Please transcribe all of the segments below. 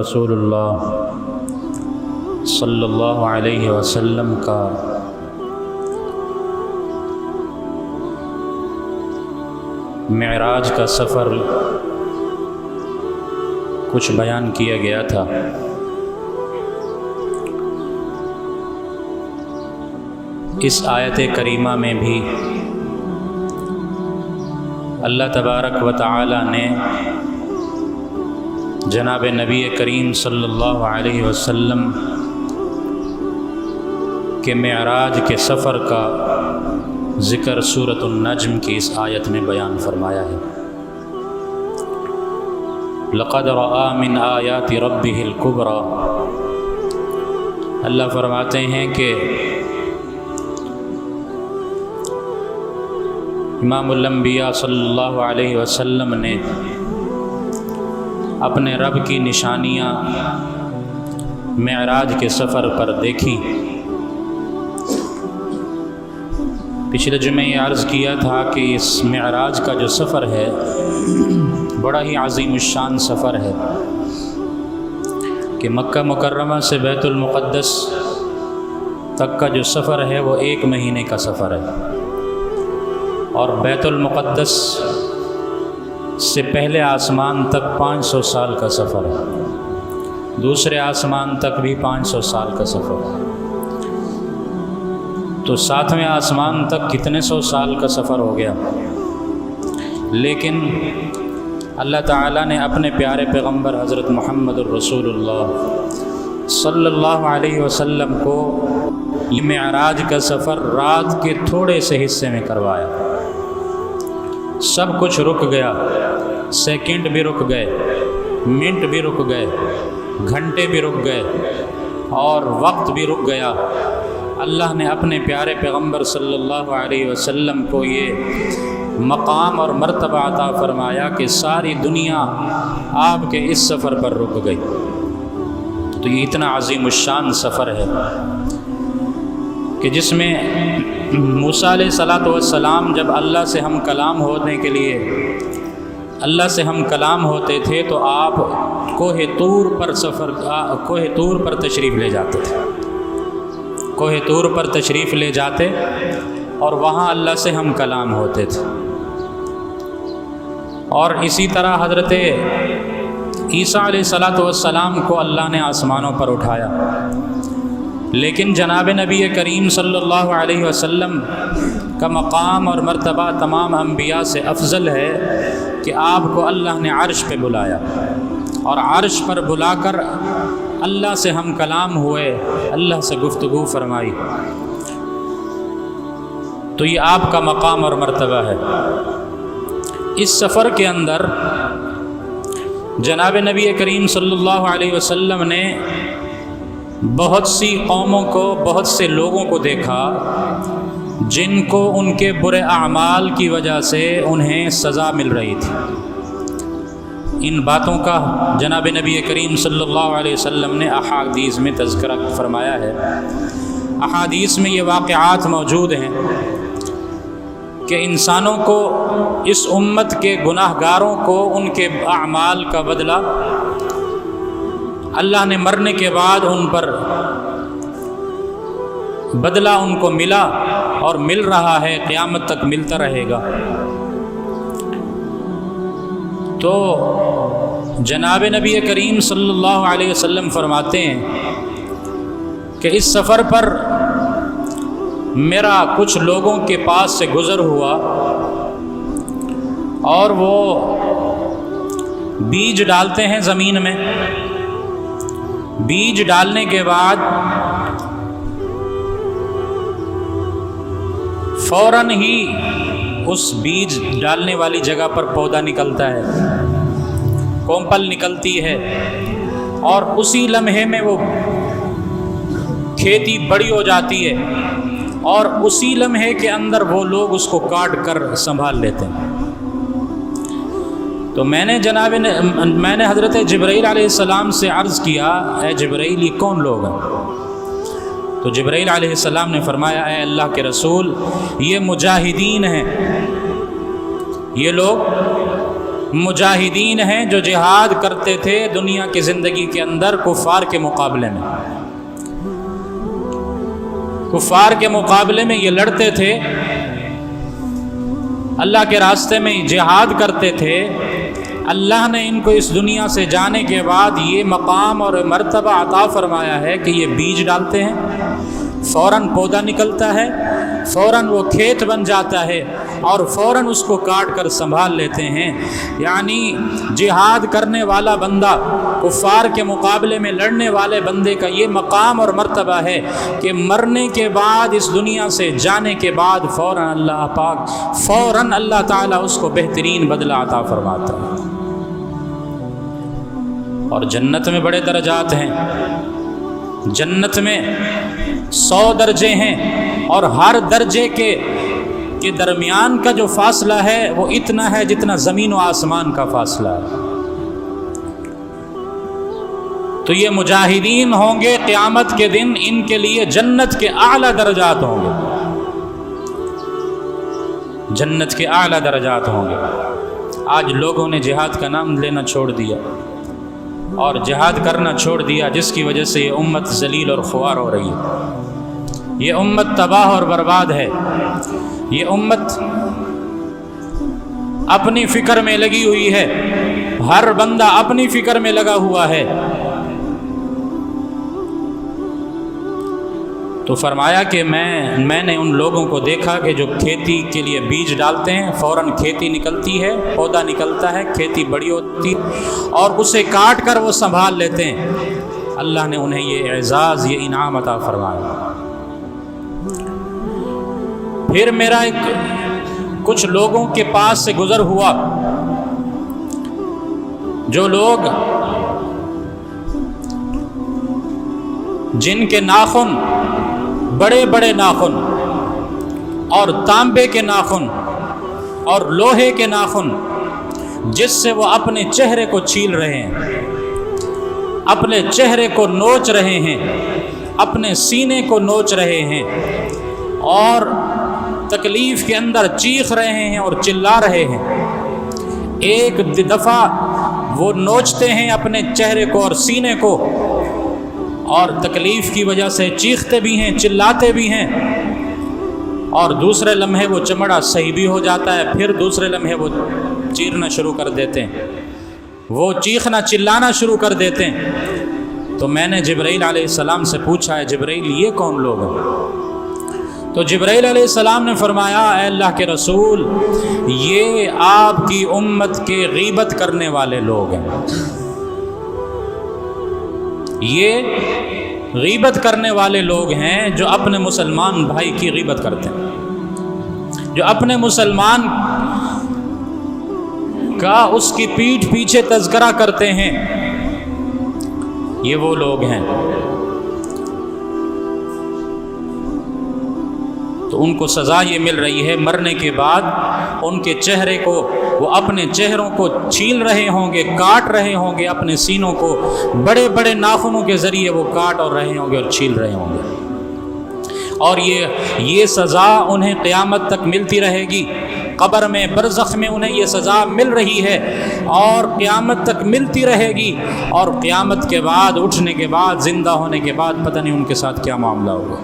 رسول اللہ صلی اللہ علیہ وسلم کا معراج کا سفر کچھ بیان کیا گیا تھا۔ اس آیت کریمہ میں بھی اللہ تبارک و تعالی نے جناب نبی کریم صلی اللہ علیہ وسلم کے معراج کے سفر کا ذکر سورۃ النجم کی اس آیت میں بیان فرمایا ہے۔ لقد رأى من آیات ربہ الکبریٰ، اللہ فرماتے ہیں کہ امام الانبیاء صلی اللہ علیہ وسلم نے اپنے رب کی نشانیاں معراج کے سفر پر دیکھی۔ پچھلے جمعے یہ عرض کیا تھا کہ اس معراج کا جو سفر ہے بڑا ہی عظیم الشان سفر ہے کہ مکہ مکرمہ سے بیت المقدس تک کا جو سفر ہے وہ 1 مہینے کا سفر ہے، اور بیت المقدس سے پہلے آسمان تک 500 سال کا سفر ہے، دوسرے آسمان تک بھی 500 سال کا سفر ہے، تو 7ویں آسمان تک کتنے 100 سال کا سفر ہو گیا۔ لیکن اللہ تعالیٰ نے اپنے پیارے پیغمبر حضرت محمد الرسول اللہ صلی اللہ علیہ وسلم کو یہ معراج کا سفر رات کے تھوڑے سے حصے میں کروایا۔ سب کچھ رک گیا، سیکنڈ بھی رک گئے، منٹ بھی رک گئے، گھنٹے بھی رک گئے، اور وقت بھی رک گیا۔ اللہ نے اپنے پیارے پیغمبر صلی اللہ علیہ وسلم کو یہ مقام اور مرتبہ عطا فرمایا کہ ساری دنیا آپ کے اس سفر پر رک گئی۔ تو یہ اتنا عظیم الشان سفر ہے کہ جس میں موسیٰ علیہ السلام جب اللہ سے ہم کلام ہونے کے لیے اللہ سے ہم کلام ہوتے تھے تو آپ کوہ طور پر تشریف لے جاتے تھے، کوہ طور پر تشریف لے جاتے اور وہاں اللہ سے ہم کلام ہوتے تھے۔ اور اسی طرح حضرت عیسیٰ علیہ السلام کو اللہ نے آسمانوں پر اٹھایا، لیکن جناب نبی کریم صلی اللہ علیہ وسلم کا مقام اور مرتبہ تمام انبیاء سے افضل ہے کہ آپ کو اللہ نے عرش پہ بلایا، اور عرش پر بلا کر اللہ سے ہم کلام ہوئے، اللہ سے گفتگو فرمائی۔ تو یہ آپ کا مقام اور مرتبہ ہے۔ اس سفر کے اندر جناب نبی کریم صلی اللہ علیہ وسلم نے بہت سی قوموں کو، بہت سے لوگوں کو دیکھا جن کو ان کے برے اعمال کی وجہ سے انہیں سزا مل رہی تھی۔ ان باتوں کا جناب نبی کریم صلی اللہ علیہ وسلم نے احادیث میں تذکرہ فرمایا ہے۔ احادیث میں یہ واقعات موجود ہیں کہ انسانوں کو، اس امت کے گناہ گاروں کو ان کے اعمال کا بدلہ اللہ نے مرنے کے بعد ان پر بدلہ ان کو ملا اور مل رہا ہے، قیامت تک ملتا رہے گا۔ تو جناب نبی کریم صلی اللہ علیہ وسلم فرماتے ہیں کہ اس سفر پر میرا کچھ لوگوں کے پاس سے گزر ہوا، اور وہ بیج ڈالتے ہیں زمین میں، بیج ڈالنے کے بعد فوراً ہی اس بیج ڈالنے والی جگہ پر پودا نکلتا ہے، کومپل نکلتی ہے، اور اسی لمحے میں وہ کھیتی بڑی ہو جاتی ہے، اور اسی لمحے کے اندر وہ لوگ اس کو کاٹ کر سنبھال لیتے ہیں۔ تو میں نے حضرت جبرائیل علیہ السلام سے عرض کیا، اے جبرائیل یہ کون لوگ ہیں؟ تو جبرائیل علیہ السلام نے فرمایا، اے اللہ کے رسول یہ مجاہدین ہیں، یہ لوگ مجاہدین ہیں جو جہاد کرتے تھے دنیا کی زندگی کے اندر کفار کے مقابلے میں، کفار کے مقابلے میں یہ لڑتے تھے، اللہ کے راستے میں جہاد کرتے تھے۔ اللہ نے ان کو اس دنیا سے جانے کے بعد یہ مقام اور مرتبہ عطا فرمایا ہے کہ یہ بیج ڈالتے ہیں، فوراً پودا نکلتا ہے، فوراً وہ کھیت بن جاتا ہے اور فوراً اس کو کاٹ کر سنبھال لیتے ہیں۔ یعنی جہاد کرنے والا بندہ، کفار کے مقابلے میں لڑنے والے بندے کا یہ مقام اور مرتبہ ہے کہ مرنے کے بعد، اس دنیا سے جانے کے بعد فوراً اللہ پاک، فوراً اللہ تعالیٰ اس کو بہترین بدلہ عطا فرماتا ہے۔ اور جنت میں بڑے درجات ہیں، جنت میں 100 درجے ہیں، اور ہر درجے کے درمیان کا جو فاصلہ ہے وہ اتنا ہے جتنا زمین و آسمان کا فاصلہ ہے۔ تو یہ مجاہدین ہوں گے قیامت کے دن، ان کے لیے جنت کے اعلیٰ درجات ہوں گے، جنت کے اعلیٰ درجات ہوں گے۔ آج لوگوں نے جہاد کا نام لینا چھوڑ دیا اور جہاد کرنا چھوڑ دیا، جس کی وجہ سے یہ امت ذلیل اور خوار ہو رہی ہے، یہ امت تباہ اور برباد ہے، یہ امت اپنی فکر میں لگی ہوئی ہے، ہر بندہ اپنی فکر میں لگا ہوا ہے۔ تو فرمایا کہ میں نے ان لوگوں کو دیکھا کہ جو کھیتی کے لیے بیج ڈالتے ہیں، فوراً کھیتی نکلتی ہے، پودا نکلتا ہے، کھیتی بڑی ہوتی ہے اور اسے کاٹ کر وہ سنبھال لیتے ہیں۔ اللہ نے انہیں یہ اعزاز، یہ انعام عطا فرمایا۔ پھر میرا کچھ لوگوں کے پاس سے گزر ہوا، جو لوگ جن کے ناخن بڑے بڑے ناخن اور تانبے کے ناخن اور لوہے کے ناخن، جس سے وہ اپنے چہرے کو چھیل رہے ہیں، اپنے چہرے کو نوچ رہے ہیں، اپنے سینے کو نوچ رہے ہیں اور تکلیف کے اندر چیخ رہے ہیں اور چلا رہے ہیں۔ ایک دفعہ وہ نوچتے ہیں اپنے چہرے کو اور سینے کو، اور تکلیف کی وجہ سے چیختے بھی ہیں، چلاتے بھی ہیں، اور دوسرے لمحے وہ چمڑا صحیح بھی ہو جاتا ہے، پھر دوسرے لمحے وہ چیرنا شروع کر دیتے ہیں، وہ چیخنا چلانا شروع کر دیتے ہیں۔ تو میں نے جبرائیل علیہ السلام سے پوچھا ہے، جبرائیل یہ کون لوگ ہیں؟ تو جبرائیل علیہ السلام نے فرمایا، اے اللہ کے رسول، یہ آپ کی امت کے غیبت کرنے والے لوگ ہیں، یہ غیبت کرنے والے لوگ ہیں جو اپنے مسلمان بھائی کی غیبت کرتے ہیں، جو اپنے مسلمان کا اس کی پیٹھ پیچھے تذکرہ کرتے ہیں، یہ وہ لوگ ہیں۔ تو ان کو سزا یہ مل رہی ہے، مرنے کے بعد ان کے چہرے کو، وہ اپنے چہروں کو چھیل رہے ہوں گے، کاٹ رہے ہوں گے، اپنے سینوں کو بڑے بڑے ناخنوں کے ذریعے وہ کاٹ اور رہے ہوں گے اور چھیل رہے ہوں گے، اور یہ سزا انہیں قیامت تک ملتی رہے گی۔ قبر میں، برزخ میں انہیں یہ سزا مل رہی ہے اور قیامت تک ملتی رہے گی، اور قیامت کے بعد، اٹھنے کے بعد، زندہ ہونے کے بعد پتہ نہیں ان کے ساتھ کیا معاملہ ہوگا۔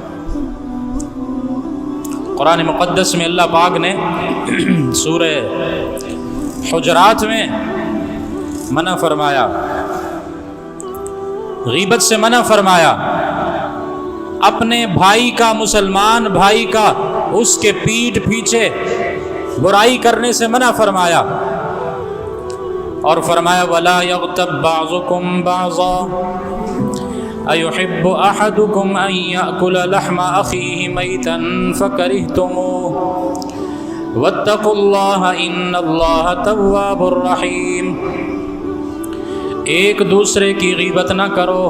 قرآن مقدس میں اللہ پاک نے سورہ حجرات میں منع فرمایا، غیبت سے منع فرمایا، اپنے بھائی کا، مسلمان بھائی کا اس کے پیٹھ پیچھے برائی کرنے سے منع فرمایا، اور فرمایا وَلَا يَغْتَبْ بَعْضُكُمْ بَعْضًا أَيُحِبُّ أَحَدُكُمْ أَن يَأْكُلَ لَحْمَ أَخِيهِ مَيْتًا فَكَرِهْتُمُوهُ وَاتَّقُوا اللَّهَ إِنَّ اللَّهَ تَوَّابٌ رَحِيمٌ۔ ایک دوسرے کی غیبت نہ کرو۔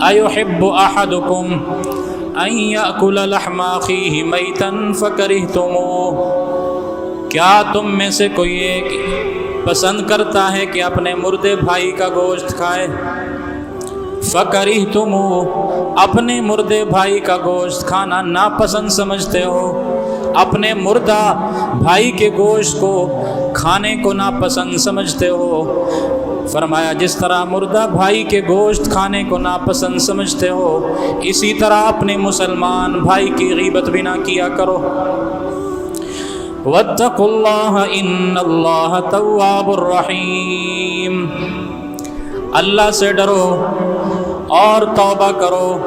أَيُحِبُّ أَحَدُكُمْ أَن يَأْكُلَ لَحْمَ أَخِيهِ مَيْتًا فَكَرِهْتُمُوهُ، کیا تم میں سے کوئی ایک پسند کرتا ہے کہ اپنے مردے بھائی کا گوشت کھائے؟ فَكَرِهْتُمُوهُ، اپنے مردے بھائی کا گوشت کھانا ناپسند سمجھتے ہو۔ اپنے مردہ بھائی کے گوشت کو کھانے کو ناپسند سمجھتے ہو، فرمایا جس طرح مردہ بھائی کے گوشت کھانے کو ناپسند سمجھتے ہو، اسی طرح اپنے مسلمان بھائی کی غیبت بھی نہ کیا کرو۔ واتقوا اللہ ان اللہ تواب الرحیم، اللہ سے ڈرو اور توبہ کرو،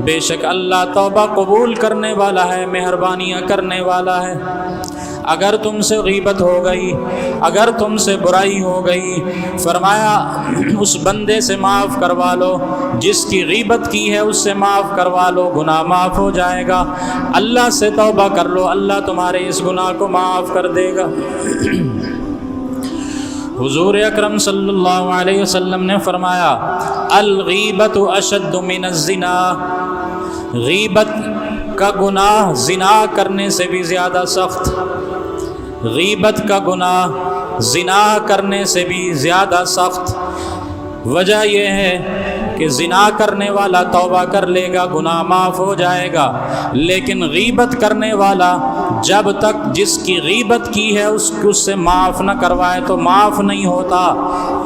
بے شک اللہ توبہ قبول کرنے والا ہے، مہربانیاں کرنے والا ہے۔ اگر تم سے غیبت ہو گئی، اگر تم سے برائی ہو گئی، فرمایا اس بندے سے معاف کروا لو، جس کی غیبت کی ہے اس سے معاف کروا لو، گناہ معاف ہو جائے گا۔ اللہ سے توبہ کر لو، اللہ تمہارے اس گناہ کو معاف کر دے گا۔ حضور اکرم صلی اللہ علیہ وسلم نے فرمایا الغیبت اشد من الزنا، غیبت کا گناہ زنا کرنے سے بھی زیادہ سخت، غیبت کا گناہ زنا کرنے سے بھی زیادہ سخت۔ وجہ یہ ہے کہ زنا کرنے والا توبہ کر لے گا، گناہ معاف ہو جائے گا، لیکن غیبت کرنے والا جب تک جس کی غیبت کی ہے اس سے معاف نہ کروائے تو معاف نہیں ہوتا،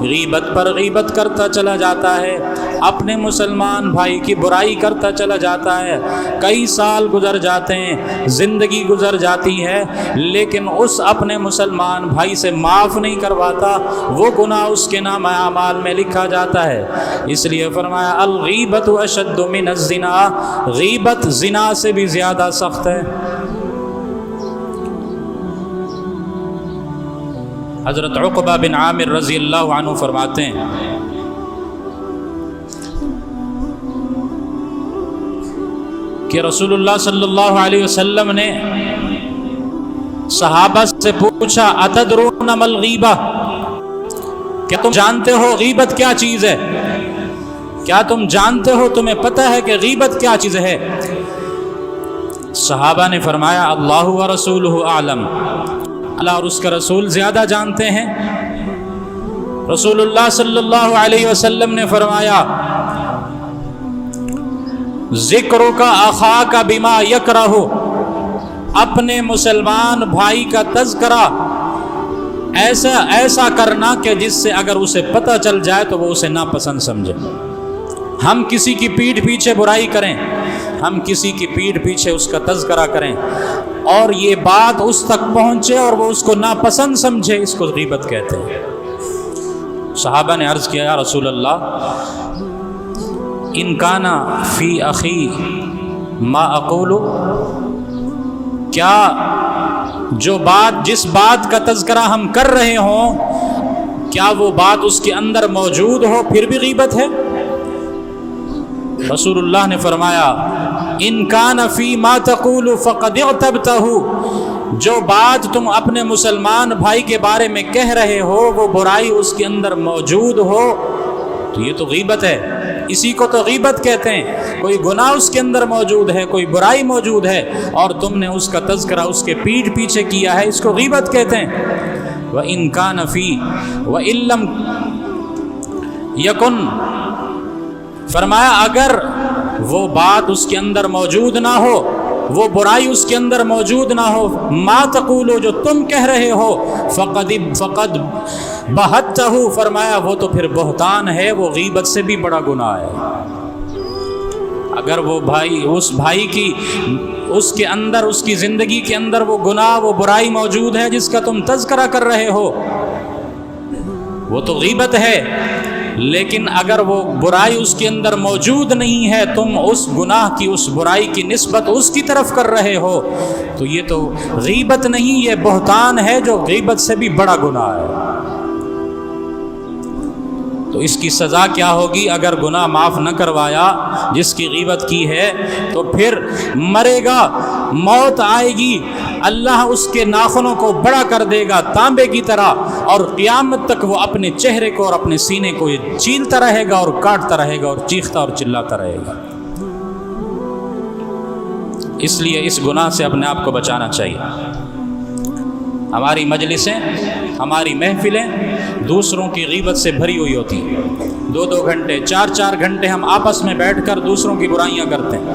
غیبت پر غیبت کرتا چلا جاتا ہے، اپنے مسلمان بھائی کی برائی کرتا چلا جاتا ہے، کئی سال گزر جاتے ہیں، زندگی گزر جاتی ہے، لیکن اس اپنے مسلمان بھائی سے معاف نہیں کرواتا، وہ گناہ اس کے نام اعمال میں لکھا جاتا ہے۔ اس لیے فرمایا الغیبت اشد من الزنا، غیبت زنا سے بھی زیادہ سخت ہے۔ حضرت عقبہ بن عامر رضی اللہ عنہ فرماتے ہیں کہ رسول اللہ صلی اللہ علیہ وسلم نے صحابہ سے پوچھا اتدرون ما الغیبہ، کیا تم جانتے ہو غیبت کیا چیز ہے؟ کیا تم جانتے ہو، تمہیں پتہ ہے کہ غیبت کیا چیز ہے؟ صحابہ نے فرمایا اللہ و رسولہ اعلم، اللہ اور اس کا رسول زیادہ جانتے ہیں۔ رسول اللہ صلی اللہ علیہ وسلم نے فرمایا ذکرک اخاک بما یکرہ، اپنے مسلمان بھائی کا تذکرہ ایسا کرنا کہ جس سے اگر اسے پتہ چل جائے تو وہ اسے ناپسند سمجھے۔ ہم کسی کی پیٹھ پیچھے برائی کریں، ہم کسی کی پیٹھ پیچھے اس کا تذکرہ کریں اور یہ بات اس تک پہنچے اور وہ اس کو ناپسند سمجھے، اس کو غیبت کہتے ہیں۔ صحابہ نے عرض کیا یا رسول اللہ ان کان فی اخی ما اقول، کیا جس بات کا تذکرہ ہم کر رہے ہوں کیا وہ بات اس کے اندر موجود ہو پھر بھی غیبت ہے؟ رسول اللہ نے فرمایا ان کان فی ما تقول فقد اغتبتہ، جو بات تم اپنے مسلمان بھائی کے بارے میں کہہ رہے ہو وہ برائی اس کے اندر موجود ہو تو یہ تو غیبت ہے، اسی کو تو غیبت کہتے ہیں۔ کوئی گناہ اس کے اندر موجود ہے، کوئی برائی موجود ہے اور تم نے اس کا تذکرہ اس کے پیٹھ پیچھے کیا ہے، اس کو غیبت کہتے ہیں۔ وَإِن كَانَ فِي وَإِن لَّمْ يَكُن، فرمایا اگر وہ بات اس کے اندر موجود نہ ہو، وہ برائی اس کے اندر موجود نہ ہو، ما تقولو جو تم کہہ رہے ہو، فقد بہتہ، فرمایا وہ تو پھر بہتان ہے، وہ غیبت سے بھی بڑا گناہ ہے۔ اگر وہ بھائی اس بھائی کی اس کے اندر اس کی زندگی کے اندر وہ گناہ وہ برائی موجود ہے جس کا تم تذکرہ کر رہے ہو وہ تو غیبت ہے، لیکن اگر وہ برائی اس کے اندر موجود نہیں ہے، تم اس گناہ کی اس برائی کی نسبت اس کی طرف کر رہے ہو تو یہ تو غیبت نہیں، یہ بہتان ہے جو غیبت سے بھی بڑا گناہ ہے۔ تو اس کی سزا کیا ہوگی؟ اگر گناہ معاف نہ کروایا جس کی غیبت کی ہے تو پھر مرے گا، موت آئے گی، اللہ اس کے ناخنوں کو بڑا کر دے گا تانبے کی طرح، اور قیامت تک وہ اپنے چہرے کو اور اپنے سینے کو چیلتا رہے گا اور کاٹتا رہے گا اور چیختا اور چلاتا رہے گا۔ اس لیے اس گناہ سے اپنے آپ کو بچانا چاہیے۔ ہماری مجلسیں، ہماری محفلیں دوسروں کی غیبت سے بھری ہوئی ہوتی ہیں، 2 گھنٹے 4 گھنٹے ہم آپس میں بیٹھ کر دوسروں کی برائیاں کرتے ہیں۔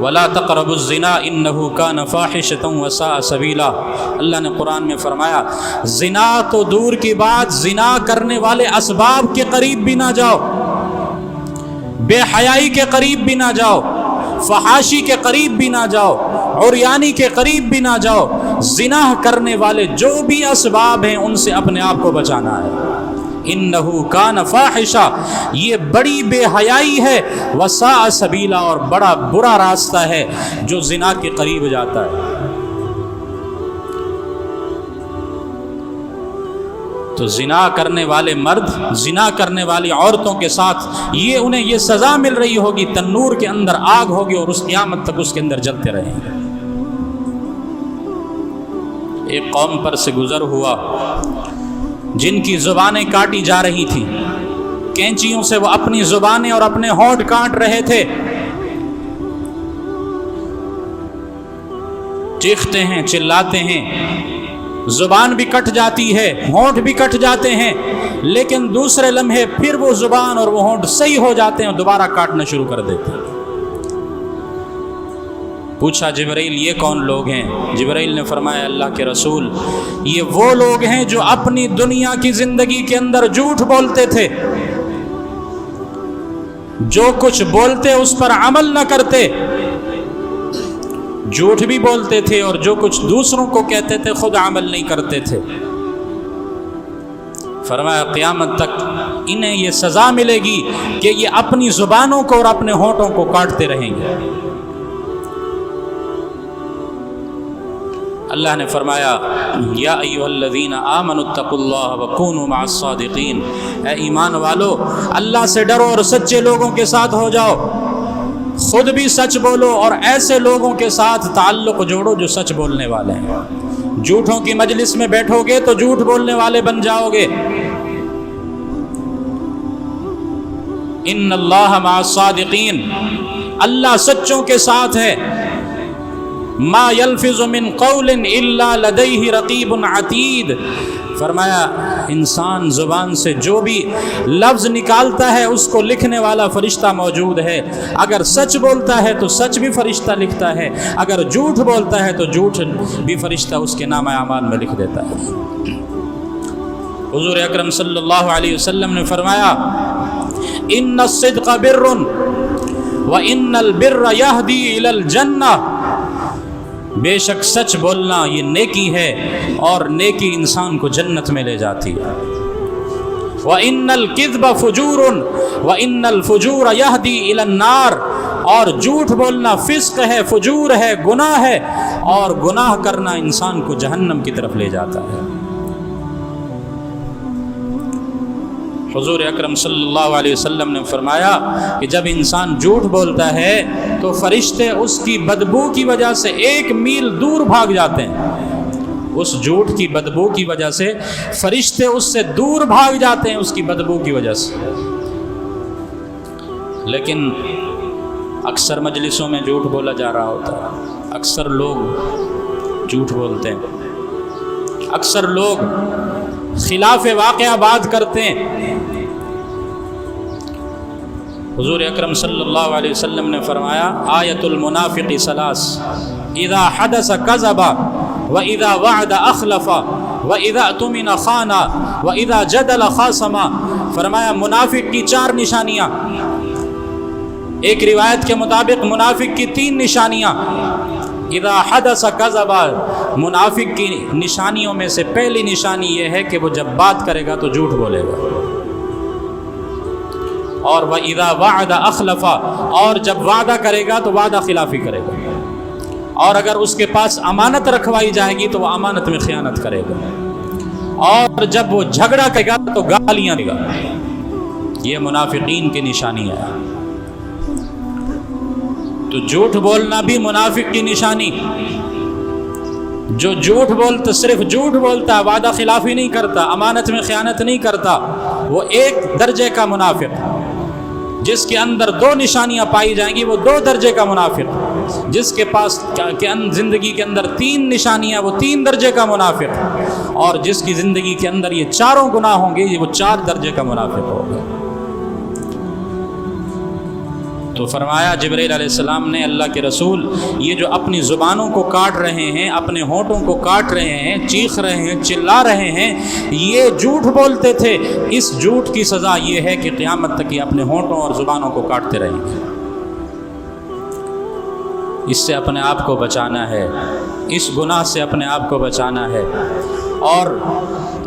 ولا تقربوا الزنا انه كان فاحشۃ وساء سبیلا۔ اللہ نے قرآن میں فرمایا زنا تو دور کی بات، زنا کرنے والے اسباب کے قریب بھی نہ جاؤ، بے حیائی کے قریب بھی نہ جاؤ، فحاشی کے قریب بھی نہ جاؤ، عریانی کے قریب بھی نہ جاؤ۔ زنا کرنے والے جو بھی اسباب ہیں ان سے اپنے آپ کو بچانا ہے۔ انہو کان فاحشہ، یہ بڑی بے حیائی ہے، وساء سبیلا، اور بڑا برا راستہ ہے جو زنا کے قریب جاتا ہے۔ تو زنا کرنے والے مرد زنا کرنے والی عورتوں کے ساتھ انہیں یہ سزا مل رہی ہوگی، تنور کے اندر آگ ہوگی اور اس قیامت تک اس کے اندر جلتے رہیں گے۔ ایک قوم پر سے گزر ہوا جن کی زبانیں کاٹی جا رہی تھیں، کینچیوں سے وہ اپنی زبانیں اور اپنے ہونٹ کاٹ رہے تھے، چیختے ہیں، چلاتے ہیں، زبان بھی کٹ جاتی ہے، ہونٹ بھی کٹ جاتے ہیں، لیکن دوسرے لمحے پھر وہ زبان اور وہ ہونٹ صحیح ہو جاتے ہیں اور دوبارہ کاٹنا شروع کر دیتے ہیں۔ پوچھا جبرائیل یہ کون لوگ ہیں؟ جبرائیل نے فرمایا اللہ کے رسول یہ وہ لوگ ہیں جو اپنی دنیا کی زندگی کے اندر جھوٹ بولتے تھے، جو کچھ بولتے اس پر عمل نہ کرتے، جھوٹ بھی بولتے تھے اور جو کچھ دوسروں کو کہتے تھے خود عمل نہیں کرتے تھے۔ فرمایا قیامت تک انہیں یہ سزا ملے گی کہ یہ اپنی زبانوں کو اور اپنے ہونٹوں کو کاٹتے رہیں گے۔ اللہ نے فرمایا یا ایھا الذین آمنوا اتقوا اللہ وکونوا مع الصادقین، اے ایمان والو اللہ سے ڈرو اور سچے لوگوں کے ساتھ ہو جاؤ، خود بھی سچ بولو اور ایسے لوگوں کے ساتھ تعلق جوڑو جو سچ بولنے والے ہیں۔ جھوٹوں کی مجلس میں بیٹھو گے تو جھوٹ بولنے والے بن جاؤ گے۔ ان اللہ مع الصادقین، اللہ سچوں کے ساتھ ہے۔ ما یلفظ من قول الا لدیہ رقیب عتید، فرمایا انسان زبان سے جو بھی لفظ نکالتا ہے اس کو لکھنے والا فرشتہ موجود ہے۔ اگر سچ بولتا ہے تو سچ بھی فرشتہ لکھتا ہے، اگر جھوٹ بولتا ہے تو جھوٹ بھی فرشتہ اس کے نامہ اعمال میں لکھ دیتا ہے۔ حضور اکرم صلی اللہ علیہ وسلم نے فرمایا ان الصدق بر وان البر یہدی الی الجنہ، بے شک سچ بولنا یہ نیکی ہے اور نیکی انسان کو جنت میں لے جاتی ہے۔ وَإِنَّ الْكِذْبَ فُجُورٌ وَإِنَّ الْفُجُورَ يَهْدِي إِلَى النَّارِ، اور جھوٹ بولنا فسق ہے، فجور ہے، گناہ ہے، اور گناہ کرنا انسان کو جہنم کی طرف لے جاتا ہے۔ حضور اکرم صلی اللہ علیہ وسلم نے فرمایا کہ جب انسان جھوٹ بولتا ہے تو فرشتے اس کی بدبو کی وجہ سے 1 میل دور بھاگ جاتے ہیں۔ اس جھوٹ کی بدبو کی وجہ سے فرشتے اس سے دور بھاگ جاتے ہیں، اس کی بدبو کی وجہ سے۔ لیکن اکثر مجلسوں میں جھوٹ بولا جا رہا ہوتا ہے، اکثر لوگ جھوٹ بولتے ہیں، اکثر لوگ خلاف واقعہ بات کرتے ہیں۔ حضور اکرم صلی اللہ علیہ وسلم نے فرمایا آیت المنافق 3 اذا حدث کذب واذا وعد اخلف واذا اؤتمن خان واذا جدل خاصم، فرمایا منافق کی 4 نشانیاں، ایک روایت کے مطابق منافق کی 3 نشانیاں۔ اذا حدث کذب، منافق کی نشانیوں میں سے پہلی نشانی یہ ہے کہ وہ جب بات کرے گا تو جھوٹ بولے گا، اور وَإِذَا وَعَدَ أَخْلَفَ، اور جب وعدہ کرے گا تو وعدہ خلافی کرے گا، اور اگر اس کے پاس امانت رکھوائی جائے گی تو وہ امانت میں خیانت کرے گا، اور جب وہ جھگڑا کرے گا تو گالیاں دے گا۔ یہ منافقین کی نشانی ہے۔ تو جھوٹ بولنا بھی منافق کی نشانی۔ جو جھوٹ بولتا، صرف جھوٹ بولتا، وعدہ خلافی نہیں کرتا، امانت میں خیانت نہیں کرتا، وہ 1 درجے کا منافق۔ جس کے اندر 2 نشانیاں پائی جائیں گی وہ 2 درجے کا منافق۔ جس کے پاس زندگی کے اندر 3 نشانیاں وہ 3 درجے کا منافق، اور جس کی زندگی کے اندر یہ 4 گناہ ہوں گے وہ 4 درجے کا منافق ہوگا۔ تو فرمایا جبرائیل علیہ السلام نے اللہ کے رسول یہ جو اپنی زبانوں کو کاٹ رہے ہیں، اپنے ہونٹوں کو کاٹ رہے ہیں، چیخ رہے ہیں، چلا رہے ہیں، یہ جھوٹ بولتے تھے، اس جھوٹ کی سزا یہ ہے کہ قیامت تک یہ اپنے ہونٹوں اور زبانوں کو کاٹتے رہیں گے۔ اس سے اپنے آپ کو بچانا ہے، اس گناہ سے اپنے آپ کو بچانا ہے۔ اور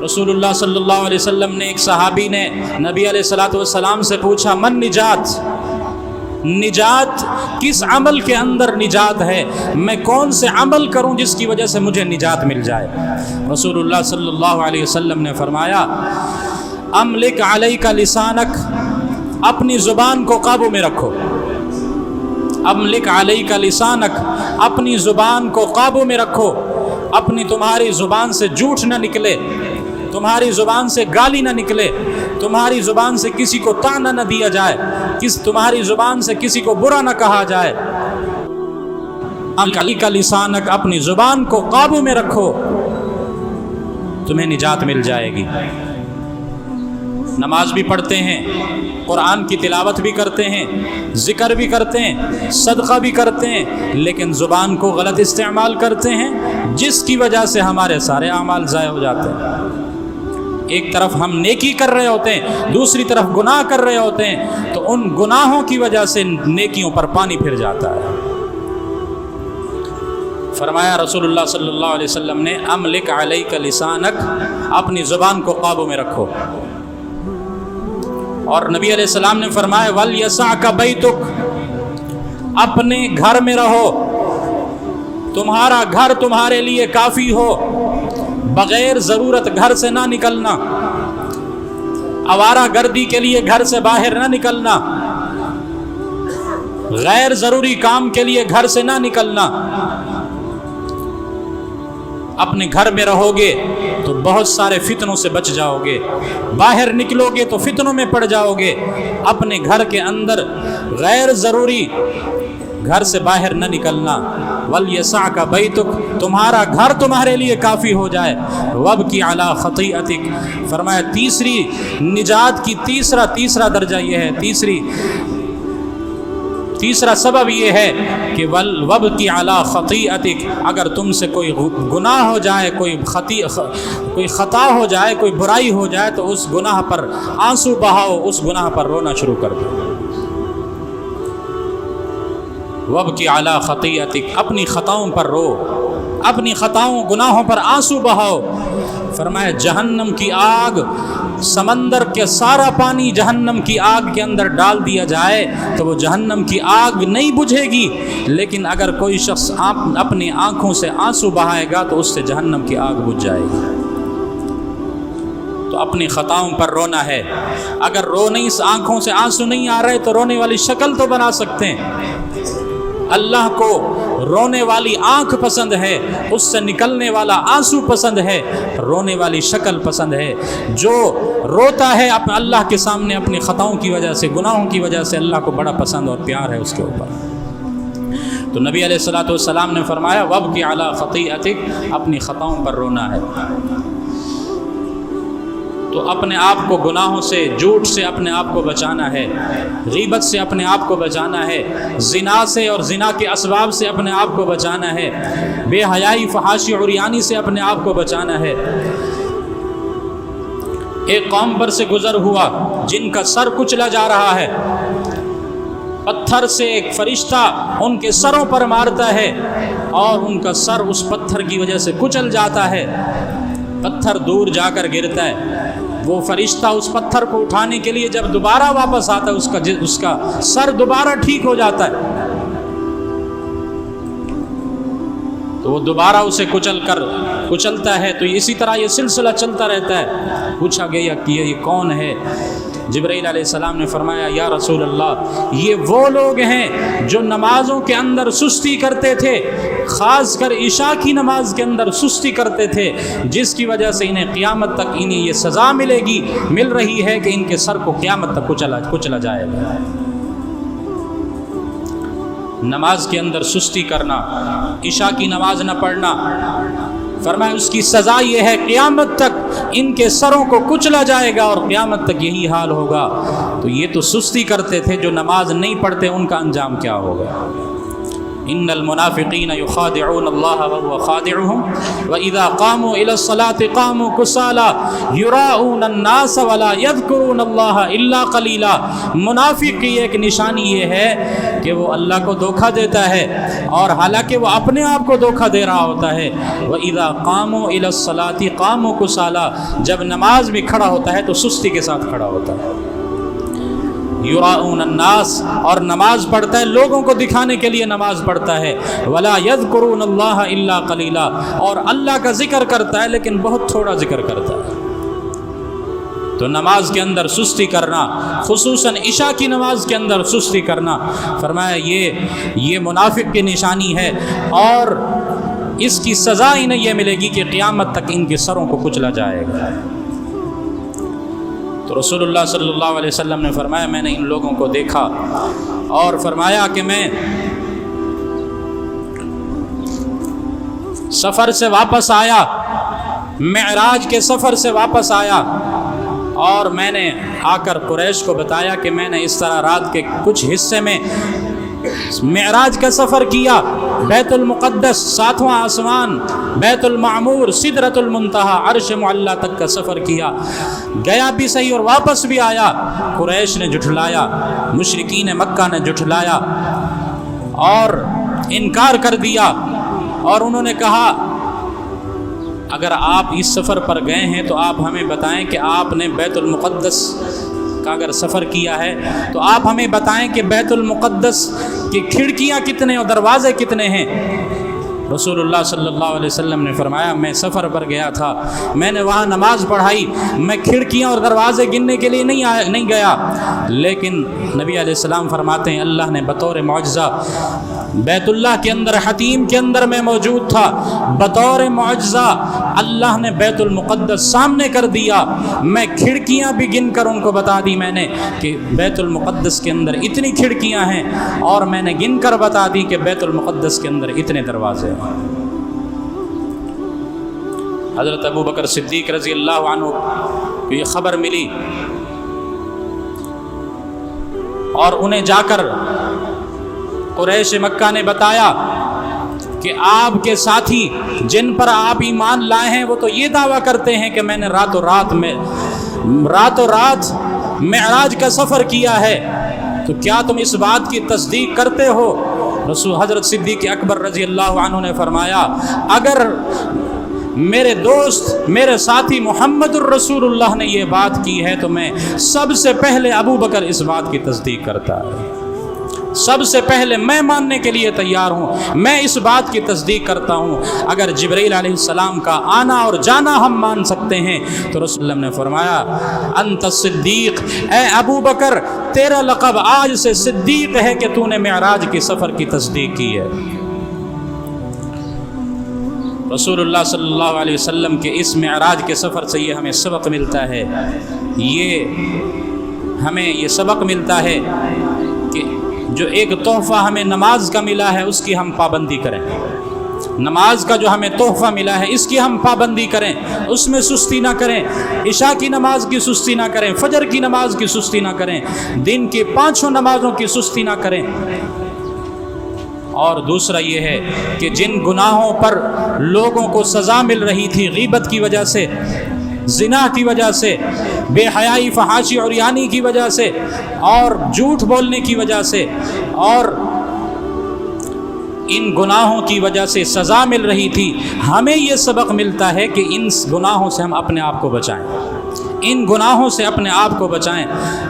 رسول اللہ صلی اللہ علیہ وسلم نے، ایک صحابی نے نبی علیہ الصلوۃ والسلام سے پوچھا، من نجات، نجات کس عمل کے اندر نجات ہے؟ میں کون سے عمل کروں جس کی وجہ سے مجھے نجات مل جائے؟ رسول اللہ صلی اللہ علیہ وسلم نے فرمایا، املک علیک لسانک، اپنی زبان کو قابو میں رکھو۔ املک علیک لسانک، اپنی زبان کو قابو میں رکھو، تمہاری زبان سے جھوٹ نہ نکلے، تمہاری زبان سے گالی نہ نکلے، تمہاری زبان سے کسی کو طعنہ نہ دیا جائے، تمہاری زبان سے کسی کو برا نہ کہا جائے۔ املک لسانک، اپنی زبان کو قابو میں رکھو، تمہیں نجات مل جائے گی۔ نماز بھی پڑھتے ہیں، قرآن کی تلاوت بھی کرتے ہیں، ذکر بھی کرتے ہیں، صدقہ بھی کرتے ہیں، لیکن زبان کو غلط استعمال کرتے ہیں، جس کی وجہ سے ہمارے سارے اعمال ضائع ہو جاتے ہیں۔ ایک طرف ہم نیکی کر رہے ہوتے ہیں، دوسری طرف گناہ کر رہے ہوتے ہیں، تو ان گناہوں کی وجہ سے نیکیوں پر پانی پھر جاتا ہے۔ فرمایا رسول اللہ صلی اللہ علیہ وسلم نے، املک علیک لسانک، اپنی زبان کو قابو میں رکھو۔ اور نبی علیہ السلام نے فرمایا، وَلْيَسَعْكَ بَيْتُكَ، اپنے گھر میں رہو، تمہارا گھر تمہارے لیے کافی ہو، بغیر ضرورت گھر سے نہ نکلنا، آوارہ گردی کے لیے گھر سے باہر نہ نکلنا، غیر ضروری کام کے لیے گھر سے نہ نکلنا۔ اپنے گھر میں رہو گے تو بہت سارے فتنوں سے بچ جاؤ گے، باہر نکلو گے تو فتنوں میں پڑ جاؤ گے۔ اپنے گھر کے اندر غیر ضروری گھر سے باہر نہ نکلنا۔ وَلْيَسَعْكَ بَيْتُكَ، تمہارا گھر تمہارے لیے کافی ہو جائے۔ وَابْكِ عَلَىٰ خَطِيئَتِكَ، فرمایا تیسری نجات کی تیسرا درجہ یہ ہے، تیسرا سبب یہ ہے کہ وَابْكِ عَلَىٰ خَطِيئَتِكَ، اگر تم سے کوئی گناہ ہو جائے، کوئی خطا ہو جائے، کوئی برائی ہو جائے، تو اس گناہ پر آنسو بہاؤ، اس گناہ پر رونا شروع کر دو۔ وَابْكِ عَلَىٰ خَطِيئَتِكَ، اپنی خطاؤں پر رو، اپنی خطاؤں گناہوں پر آنسو بہاؤ۔ فرمایا جہنم کی آگ، سمندر کے سارا پانی جہنم کی آگ کے اندر ڈال دیا جائے تو وہ جہنم کی آگ نہیں بجھے گی، لیکن اگر کوئی شخص اپنی آنکھوں سے آنسو بہائے گا تو اس سے جہنم کی آگ بجھ جائے گی۔ تو اپنی خطاؤں پر رونا ہے۔ اگر آنکھوں سے آنسو نہیں آ رہے تو رونے والی شکل تو بنا سکتے ہیں۔ اللہ کو رونے والی آنکھ پسند ہے، اس سے نکلنے والا آنسو پسند ہے، رونے والی شکل پسند ہے۔ جو روتا ہے اللہ کے سامنے اپنی خطاؤں کی وجہ سے، گناہوں کی وجہ سے، اللہ کو بڑا پسند اور پیار ہے اس کے اوپر۔ تو نبی علیہ الصلوۃ والسلام نے فرمایا، وَابْكِ عَلَىٰ خَطِيئَتِكَ، اپنی خطاؤں پر رونا ہے۔ تو اپنے آپ کو گناہوں سے، جھوٹ سے اپنے آپ کو بچانا ہے، غیبت سے اپنے آپ کو بچانا ہے، زنا سے اور زنا کے اسباب سے اپنے آپ کو بچانا ہے، بے حیائی، فحاشی، عریانی سے اپنے آپ کو بچانا ہے۔ ایک قوم پر سے گزر ہوا جن کا سر کچلا جا رہا ہے، پتھر سے ایک فرشتہ ان کے سروں پر مارتا ہے اور ان کا سر اس پتھر کی وجہ سے کچل جاتا ہے، پتھر دور جا کر گرتا ہے۔ وہ فرشتہ اس پتھر کو اٹھانے کے لیے جب دوبارہ واپس آتا ہے، اس کا سر دوبارہ ٹھیک ہو جاتا ہے، تو وہ دوبارہ اسے کچلتا ہے۔ تو اسی طرح یہ سلسلہ چلتا رہتا ہے۔ پوچھا گیا کہ یہ کون ہے؟ جبرائیل علیہ السلام نے فرمایا، یا رسول اللہ، یہ وہ لوگ ہیں جو نمازوں کے اندر سستی کرتے تھے، خاص کر عشاء کی نماز کے اندر سستی کرتے تھے، جس کی وجہ سے انہیں قیامت تک انہیں یہ سزا مل رہی ہے کہ ان کے سر کو قیامت تک کچلا جائے گا۔ نماز کے اندر سستی کرنا، عشاء کی نماز نہ پڑھنا، فرمایا اس کی سزا یہ ہے قیامت تک ان کے سروں کو کچلا جائے گا اور قیامت تک یہی حال ہوگا۔ تو یہ تو سستی کرتے تھے، جو نماز نہیں پڑھتے ان کا انجام کیا ہوگا؟ ان المنافقین یخادعون اللہ وهو خادعهم واذا قاموا الى الصلاة قاموا كسالى یراؤون الناس ولا یذکرون اللہ الا قلیلا۔ منافق کی ایک نشانی یہ ہے کہ وہ اللہ کو دھوکہ دیتا ہے اور حالانکہ وہ اپنے آپ کو دھوکہ دے رہا ہوتا ہے۔ واذا قاموا الى الصلاة قاموا كسالى، جب نماز میں کھڑا ہوتا ہے تو سستی کے ساتھ کھڑا ہوتا ہے۔ یراؤن الناس، اور نماز پڑھتا ہے لوگوں کو دکھانے کے لیے نماز پڑھتا ہے۔ ولا یذکرون اللہ الا قلیلا، اور اللہ کا ذکر کرتا ہے لیکن بہت تھوڑا ذکر کرتا ہے۔ تو نماز کے اندر سستی کرنا، خصوصاً عشاء کی نماز کے اندر سستی کرنا، فرمایا یہ منافق کی نشانی ہے، اور اس کی سزا انہیں یہ ملے گی کہ قیامت تک ان کے سروں کو کچلا جائے گا۔ تو رسول اللہ صلی اللہ علیہ وسلم نے فرمایا میں نے ان لوگوں کو دیکھا، اور فرمایا کہ میں سفر سے واپس آیا، معراج کے سفر سے واپس آیا، اور میں نے آ کر قریش کو بتایا کہ میں نے اس طرح رات کے کچھ حصے میں معراج کا سفر کیا، بیت المقدس، ساتواں آسمان، بیت المعمور، سدرۃ المنتہا، عرش معلیٰ تک کا سفر کیا، گیا بھی صحیح اور واپس بھی آیا۔ قریش نے جھٹلایا، مشرکین مکہ نے جھٹلایا اور انکار کر دیا، اور انہوں نے کہا اگر آپ اس سفر پر گئے ہیں تو آپ ہمیں بتائیں کہ آپ نے بیت المقدس کا اگر سفر کیا ہے تو آپ ہمیں بتائیں کہ بیت المقدس کی کھڑکیاں کتنے اور دروازے کتنے ہیں۔ رسول اللہ صلی اللہ علیہ وسلم نے فرمایا میں سفر پر گیا تھا، میں نے وہاں نماز پڑھائی، میں کھڑکیاں اور دروازے گننے کے لیے نہیں گیا، لیکن نبی علیہ السلام فرماتے ہیں اللہ نے بطور معجزہ بیت اللہ کے اندر، حتیم کے اندر میں موجود تھا، بطور معجزہ اللہ نے بیت المقدس سامنے کر دیا، میں کھڑکیاں بھی گن کر ان کو بتا دی میں نے کہ بیت المقدس کے اندر اتنی کھڑکیاں ہیں، اور میں نے گن کر بتا دی کہ بیت المقدس کے اندر اتنے دروازے ہیں۔ حضرت ابو بکر صدیق رضی اللہ عنہ کو یہ خبر ملی، اور انہیں جا کر قریش مکہ نے بتایا کہ آپ کے ساتھی جن پر آپ ایمان لائے ہیں وہ تو یہ دعویٰ کرتے ہیں کہ میں نے راتوں رات معراج کا سفر کیا ہے، تو کیا تم اس بات کی تصدیق کرتے ہو؟ رسول حضرت صدیق اکبر رضی اللہ عنہ نے فرمایا اگر میرے دوست، میرے ساتھی محمد الرسول اللہ نے یہ بات کی ہے تو میں سب سے پہلے ابو بکر اس بات کی تصدیق کرتا ہے، سب سے پہلے میں ماننے کے لیے تیار ہوں، میں اس بات کی تصدیق کرتا ہوں۔ اگر جبرائیل علیہ السلام کا آنا اور جانا ہم مان سکتے ہیں تو رسول اللہ نے فرمایا انت صدیق، اے ابو بکر تیرا لقب آج سے صدیق ہے کہ تو نے معراج کے سفر کی تصدیق کی ہے۔ رسول اللہ صلی اللہ علیہ وسلم کے اس معراج کے سفر سے یہ ہمیں سبق ملتا ہے، ہمیں یہ سبق ملتا ہے کہ جو ایک تحفہ ہمیں نماز کا ملا ہے اس کی ہم پابندی کریں، نماز کا جو ہمیں تحفہ ملا ہے اس کی ہم پابندی کریں، اس میں سستی نہ کریں، عشاء کی نماز کی سستی نہ کریں، فجر کی نماز کی سستی نہ کریں، دن کی 5 نمازوں کی سستی نہ کریں۔ اور دوسرا یہ ہے کہ جن گناہوں پر لوگوں کو سزا مل رہی تھی غیبت کی وجہ سے، زنا کی وجہ سے، بے حیائی فحاشی عریانی کی وجہ سے، اور جھوٹ بولنے کی وجہ سے، اور ان گناہوں کی وجہ سے سزا مل رہی تھی، ہمیں یہ سبق ملتا ہے کہ ان گناہوں سے ہم اپنے آپ کو بچائیں، ان گناہوں سے اپنے آپ کو بچائیں۔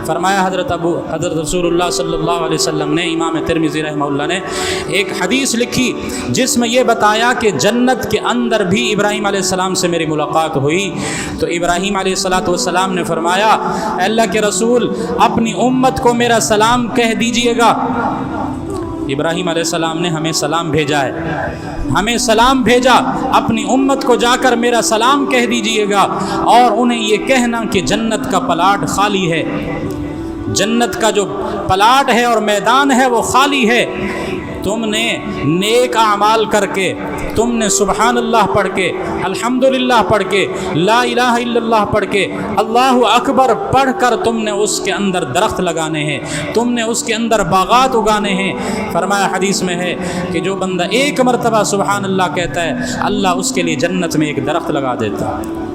فرمایا حضرت رسول اللہ صلی اللہ علیہ وسلم نے، امام ترمذی رحمہ اللہ نے ایک حدیث لکھی جس میں یہ بتایا کہ جنت کے اندر بھی ابراہیم علیہ السلام سے میری ملاقات ہوئی، تو ابراہیم علیہ السلام نے فرمایا اے اللہ کے رسول اپنی امت کو میرا سلام کہہ دیجئے گا۔ ابراہیم علیہ السلام نے ہمیں سلام بھیجا ہے، ہمیں سلام بھیجا، اپنی امت کو جا کر میرا سلام کہہ دیجئے گا، اور انہیں یہ کہنا کہ جنت کا پلاٹ خالی ہے، جنت کا جو پلاٹ ہے اور میدان ہے وہ خالی ہے، تم نے نیک اعمال کر کے، تم نے سبحان اللہ پڑھ کے، الحمدللہ پڑھ کے، لا الہ الا اللہ پڑھ کے، اللہ اکبر پڑھ کر تم نے اس کے اندر درخت لگانے ہیں، تم نے اس کے اندر باغات اگانے ہیں۔ فرمایا حدیث میں ہے کہ جو بندہ ایک مرتبہ سبحان اللہ کہتا ہے، اللہ اس کے لیے جنت میں ایک درخت لگا دیتا ہے۔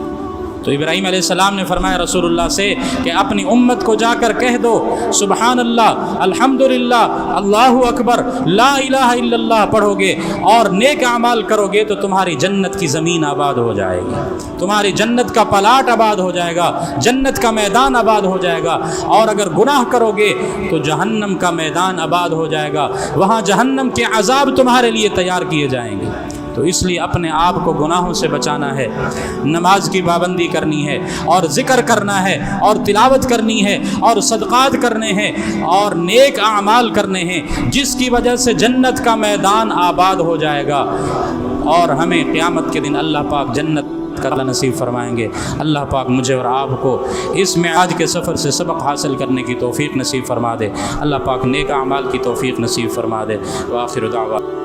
تو ابراہیم علیہ السلام نے فرمایا رسول اللہ سے کہ اپنی امت کو جا کر کہہ دو سبحان اللہ، الحمدللہ، اللہ اکبر، لا الہ الا اللہ پڑھو گے اور نیک اعمال کرو گے تو تمہاری جنت کی زمین آباد ہو جائے گی، تمہاری جنت کا پلاٹ آباد ہو جائے گا، جنت کا میدان آباد ہو جائے گا۔ اور اگر گناہ کرو گے تو جہنم کا میدان آباد ہو جائے گا، وہاں جہنم کے عذاب تمہارے لیے تیار کیے جائیں گے۔ تو اس لیے اپنے آپ کو گناہوں سے بچانا ہے، نماز کی پابندی کرنی ہے، اور ذکر کرنا ہے، اور تلاوت کرنی ہے، اور صدقات کرنے ہیں، اور نیک اعمال کرنے ہیں، جس کی وجہ سے جنت کا میدان آباد ہو جائے گا، اور ہمیں قیامت کے دن اللہ پاک جنت کا نصیب فرمائیں گے۔ اللہ پاک مجھے اور آپ کو اس معراج کے سفر سے سبق حاصل کرنے کی توفیق نصیب فرما دے۔ اللہ پاک نیک اعمال کی توفیق نصیب فرما دے۔ وآخر دعوانا